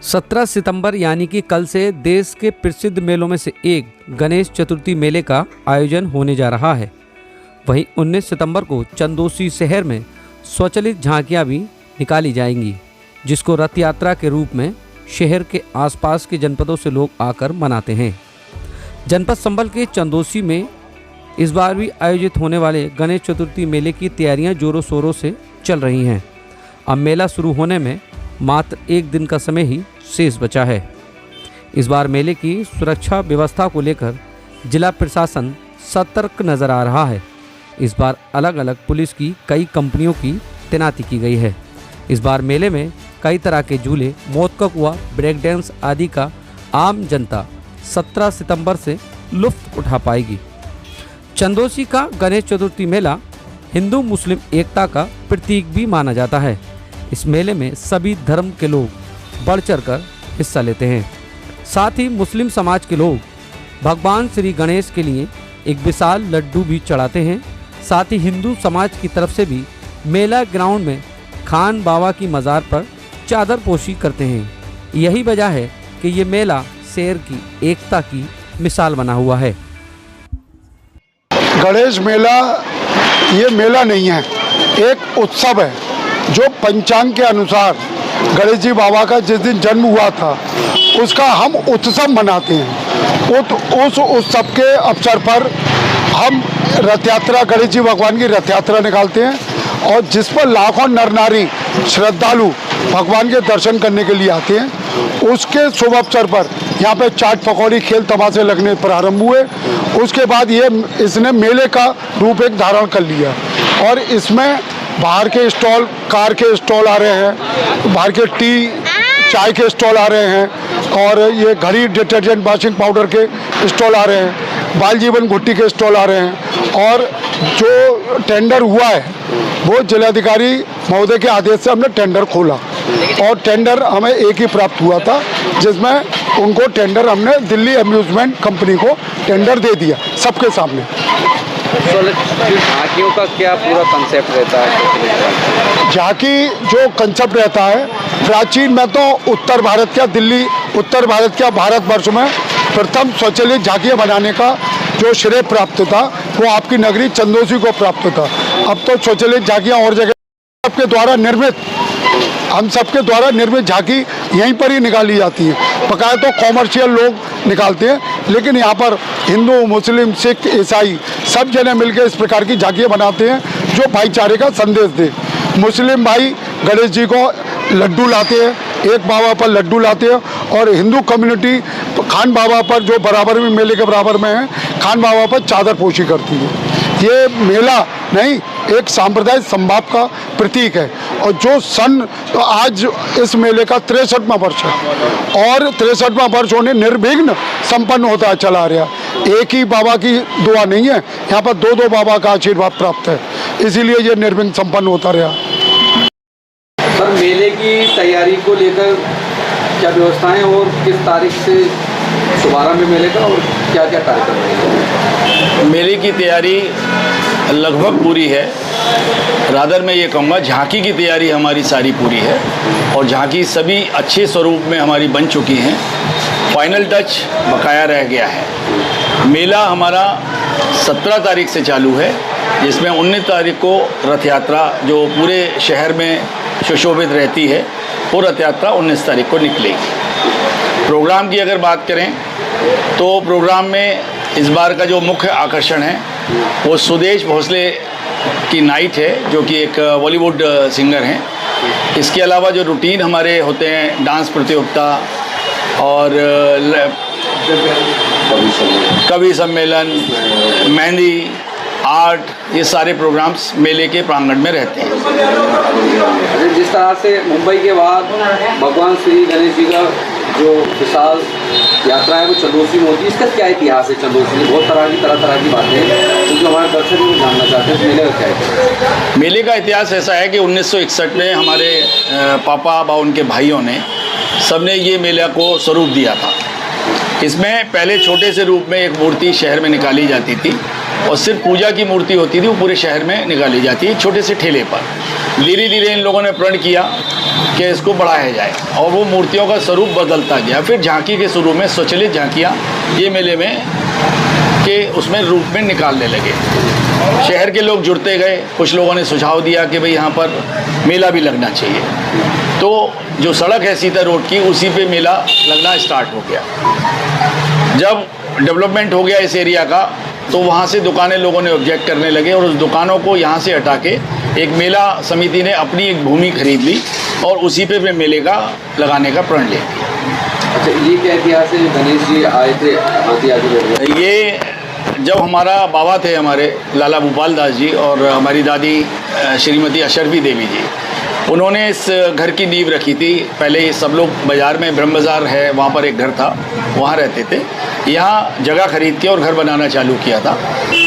17 सितंबर यानी कि कल से देश के प्रसिद्ध मेलों में से एक गणेश चतुर्थी मेले का आयोजन होने जा रहा है। वहीं 19 सितंबर को चंदौसी शहर में स्वचालित झांकियां भी निकाली जाएंगी, जिसको रथ यात्रा के रूप में शहर के आसपास के जनपदों से लोग आकर मनाते हैं। जनपद संभल के चंदौसी में इस बार भी आयोजित होने वाले गणेश चतुर्थी मेले की तैयारियां जोरों शोरों से चल रही हैं। अब मेला शुरू होने में मात्र एक दिन का समय ही शेष बचा है। इस बार मेले की सुरक्षा व्यवस्था को लेकर जिला प्रशासन सतर्क नजर आ रहा है। इस बार अलग अलग पुलिस की कई कंपनियों की तैनाती की गई है। इस बार मेले में कई तरह के झूले, मौत का कुआं, ब्रेक डांस आदि का आम जनता 17 सितंबर से लुत्फ उठा पाएगी। चंदौसी का गणेश चतुर्थी मेला हिंदू मुस्लिम एकता का प्रतीक भी माना जाता है। इस मेले में सभी धर्म के लोग बढ़ चढ़कर हिस्सा लेते हैं। साथ ही मुस्लिम समाज के लोग भगवान श्री गणेश के लिए एक विशाल लड्डू भी चढ़ाते हैं। साथ ही हिंदू समाज की तरफ से भी मेला ग्राउंड में खान बाबा की मज़ार पर चादर पोशी करते हैं। यही वजह है कि ये मेला शहर की एकता की मिसाल बना हुआ है। गणेश मेला ये मेला नहीं है, एक उत्सव है जो पंचांग के अनुसार गणेश जी बाबा का जिस दिन जन्म हुआ था उसका हम उत्सव मनाते हैं। उस उत्सव के अवसर पर हम रथ यात्रा, गणेश जी भगवान की रथ यात्रा निकालते हैं और जिस पर लाखों नर नारी श्रद्धालु भगवान के दर्शन करने के लिए आते हैं। उसके शुभ अवसर पर यहाँ पे चाट पकौड़ी, खेल तमाशे लगने प्रारंभ हुए। उसके बाद इसने मेले का रूप एक धारण कर लिया और इसमें बाहर के स्टॉल, कार के स्टॉल आ रहे हैं, बाहर के टी चाय के स्टॉल आ रहे हैं और ये घड़ी, डिटर्जेंट, वॉशिंग पाउडर के स्टॉल आ रहे हैं, बाल जीवन घुट्टी के स्टॉल आ रहे हैं। और जो टेंडर हुआ है वो जिलाधिकारी महोदय के आदेश से हमने टेंडर खोला और टेंडर हमें एक ही प्राप्त हुआ था, जिसमें उनको टेंडर हमने दिल्ली अम्यूजमेंट कंपनी को टेंडर दे दिया सबके सामने। झांकियों का क्या पूरा कंसेप्ट रहता है? झांकी जो कंसेप्ट रहता है, प्राचीन में तो उत्तर भारत का, दिल्ली उत्तर भारत का भारतवर्ष में प्रथम स्वचालित झांकियाँ बनाने का जो श्रेय प्राप्त था वो आपकी नगरी चंदौसी को प्राप्त था। अब तो स्वचालित झांकियाँ और जगह सबके द्वारा निर्मित, हम सबके द्वारा निर्मित झांकी यहीं पर ही निकाली जाती है। बकाया तो कॉमर्शियल लोग निकालते हैं, लेकिन यहाँ पर हिंदू, मुस्लिम, सिख, ईसाई सब जने मिलकर इस प्रकार की झांकियाँ बनाते हैं जो भाईचारे का संदेश दे। मुस्लिम भाई गणेश जी को लड्डू लाते हैं, एक बाबा पर लड्डू लाते हैं और हिंदू कम्युनिटी खान बाबा पर, जो बराबर में मेले के बराबर में है, खान बाबा पर चादर पोशी करती है। ये मेला नहीं, एक सांप्रदायिक संभाव का प्रतीक है। और जो सन, तो आज इस मेले का 63वां वर्ष है और 63वां वर्ष होने निर्विघ्न संपन्न होता चला रहा। एक ही बाबा की दुआ नहीं है, यहाँ पर दो दो बाबा का आशीर्वाद प्राप्त है, इसीलिए ये निर्विघ्न संपन्न होता रहा। सर, मेले की तैयारी को लेकर क्या व्यवस्थाएं और किस तारीख से शुभारंभ मेले का और क्या क्या कार्यक्रम है? मेले की तैयारी लगभग पूरी है। रादर मैं ये कहूँगा झांकी की तैयारी हमारी सारी पूरी है और झांकी सभी अच्छे स्वरूप में हमारी बन चुकी हैं। फाइनल टच बकाया रह गया है। मेला हमारा 17 तारीख से चालू है, जिसमें 19 तारीख को रथ यात्रा जो पूरे शहर में सुशोभित रहती है, वो रथ यात्रा 19 तारीख को निकलेगी। प्रोग्राम की अगर बात करें तो प्रोग्राम में इस बार का जो मुख्य आकर्षण है वो सुदेश भोसले की नाइट है, जो कि एक बॉलीवुड सिंगर हैं। इसके अलावा जो रूटीन हमारे होते हैं, डांस प्रतियोगिता और कवि सम्मेलन, मेहंदी, आर्ट, ये सारे प्रोग्राम्स मेले के प्रांगण में रहते हैं। जिस तरह से मुंबई के बाद भगवान श्री गणेश जी का जो विशाल यात्रा है वो चंदौसी में होती है, इसका क्या इतिहास है? चंदौसी में बहुत तरह की बातें हैं जो हमारे दर्शक भी जानना चाहते हैं। मेले का क्या है? मेले का इतिहास ऐसा है कि 1961 में हमारे पापा व उनके भाइयों ने सबने ये मेला को स्वरूप दिया था। इसमें पहले छोटे से रूप में एक मूर्ति शहर में निकाली जाती थी और सिर्फ पूजा की मूर्ति होती थी, वो पूरे शहर में निकाली जाती है छोटे से ठेले पर। धीरे धीरे इन लोगों ने प्रण किया कि इसको बढ़ाया जाए और वो मूर्तियों का स्वरूप बदलता गया। फिर झांकी के शुरू में स्वचालित झांकियाँ ये मेले में के उसमें रूप में निकालने लगे। शहर के लोग जुड़ते गए, कुछ लोगों ने सुझाव दिया कि भाई यहाँ पर मेला भी लगना चाहिए, तो जो सड़क है सीता रोड की उसी पे मेला लगना स्टार्ट हो गया। जब डेवलपमेंट हो गया इस एरिया का तो वहाँ से दुकानें लोगों ने ऑब्जेक्ट करने लगे और उस दुकानों को यहाँ से हटा के एक मेला समिति ने अपनी एक भूमि खरीद ली और उसी पे मेले का लगाने का प्रण लिया। अच्छा, ये क्या इतिहास है? गणेश जी आए थे हाथी आगे? ये जब हमारा बाबा थे हमारे लाला भूपाल दास जी और हमारी दादी श्रीमती अशरफी देवी जी, उन्होंने इस घर की नींव रखी थी। पहले सब लोग बाज़ार में ब्रह्म बाज़ार है वहाँ पर एक घर था, वहाँ रहते थे। यहाँ जगह खरीद के और घर बनाना चालू किया था।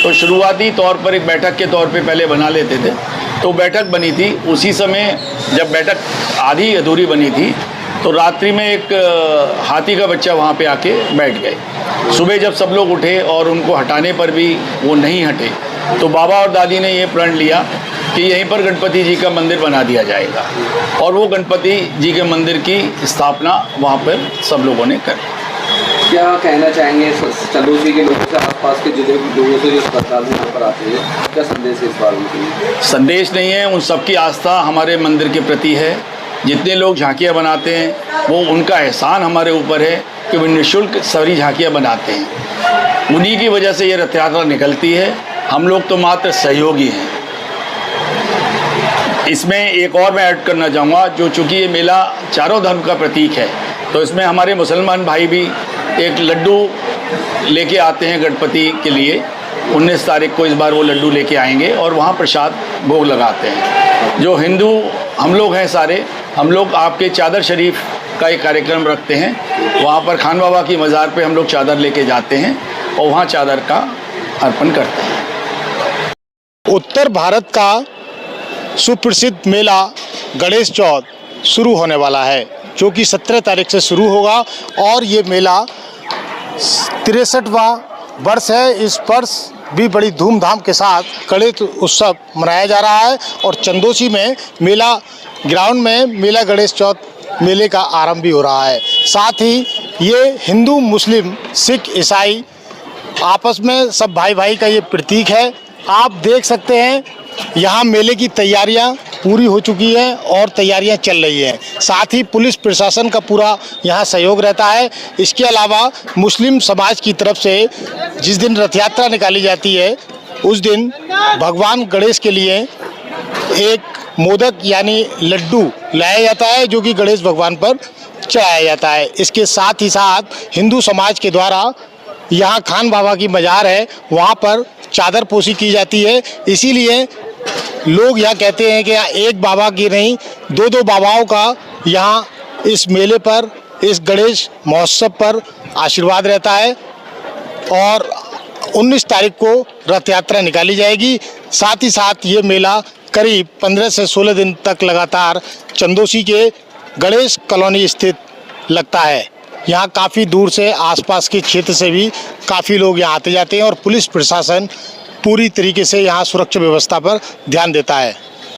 तो शुरुआती तौर पर एक बैठक के तौर पे पहले बना लेते थे। तो बैठक बनी थी, उसी समय जब बैठक आधी अधूरी बनी थी तो रात्रि में एक हाथी का बच्चा वहाँ पे आके बैठ गए। सुबह जब सब लोग उठे और उनको हटाने पर भी वो नहीं हटे तो बाबा और दादी ने ये प्रण लिया कि यहीं पर गणपति जी का मंदिर बना दिया जाएगा और वो गणपति जी के मंदिर की स्थापना वहाँ पर सब लोगों ने कर। क्या कहना चाहेंगे चंदौसी के लोगों से, आसपास के जिले के लोगों से जो अस्पताल में यहाँ पर आते हैं, क्या संदेश है इस बार उनके? संदेश नहीं है, उन सबकी आस्था हमारे मंदिर के प्रति है। जितने लोग झांकियाँ बनाते हैं वो उनका एहसान हमारे ऊपर है कि वो निःशुल्क सारी झांकियाँ बनाते हैं। उन्हीं की वजह से ये रथ यात्रा निकलती है, हम लोग तो मात्र सहयोगी हैं। इसमें एक और मैं ऐड करना चाहूँगा, जो चूँकि ये मेला चारों धर्म का प्रतीक है तो इसमें हमारे मुसलमान भाई भी एक लड्डू लेके आते हैं गणपति के लिए। 19 तारीख को इस बार वो लड्डू लेके आएंगे और वहाँ प्रसाद भोग लगाते हैं। जो हिंदू हम लोग हैं सारे, हम लोग आपके चादर शरीफ का एक कार्यक्रम रखते हैं। वहाँ पर खान बाबा की मज़ार पे हम लोग चादर लेके जाते हैं और वहाँ चादर का अर्पण करते हैं। उत्तर भारत का सुप्रसिद्ध मेला गणेश चौथ शुरू होने वाला है, जो कि 17 तारीख से शुरू होगा और ये मेला 63वां वर्ष है। इस वर्ष भी बड़ी धूमधाम के साथ गणेश उत्सव मनाया जा रहा है और चंदौसी में मेला ग्राउंड में मेला गणेश चौथ मेले का आरंभ भी हो रहा है। साथ ही ये हिंदू, मुस्लिम, सिख, ईसाई आपस में सब भाई भाई का ये प्रतीक है। आप देख सकते हैं यहाँ मेले की तैयारियाँ पूरी हो चुकी हैं और तैयारियां चल रही हैं। साथ ही पुलिस प्रशासन का पूरा यहाँ सहयोग रहता है। इसके अलावा मुस्लिम समाज की तरफ से जिस दिन रथ यात्रा निकाली जाती है उस दिन भगवान गणेश के लिए एक मोदक यानी लड्डू लाया जाता है, जो कि गणेश भगवान पर चढ़ाया जाता है। इसके साथ ही साथ हिंदू समाज के द्वारा यहाँ खान बाबा की मज़ार है, वहाँ पर चादर पोशी की जाती है। इसीलिए लोग यहाँ कहते हैं कि यहाँ एक बाबा की नहीं, दो बाबाओं का यहाँ इस मेले पर, इस गणेश महोत्सव पर आशीर्वाद रहता है। और 19 तारीख को रथ यात्रा निकाली जाएगी। साथ ही साथ ये मेला करीब 15 से 16 दिन तक लगातार चंदौसी के गणेश कॉलोनी स्थित लगता है। यहाँ काफ़ी दूर से, आसपास के क्षेत्र से भी काफ़ी लोग यहाँ आते जाते हैं और पुलिस प्रशासन पूरी तरीके से यहाँ सुरक्षा व्यवस्था पर ध्यान देता है।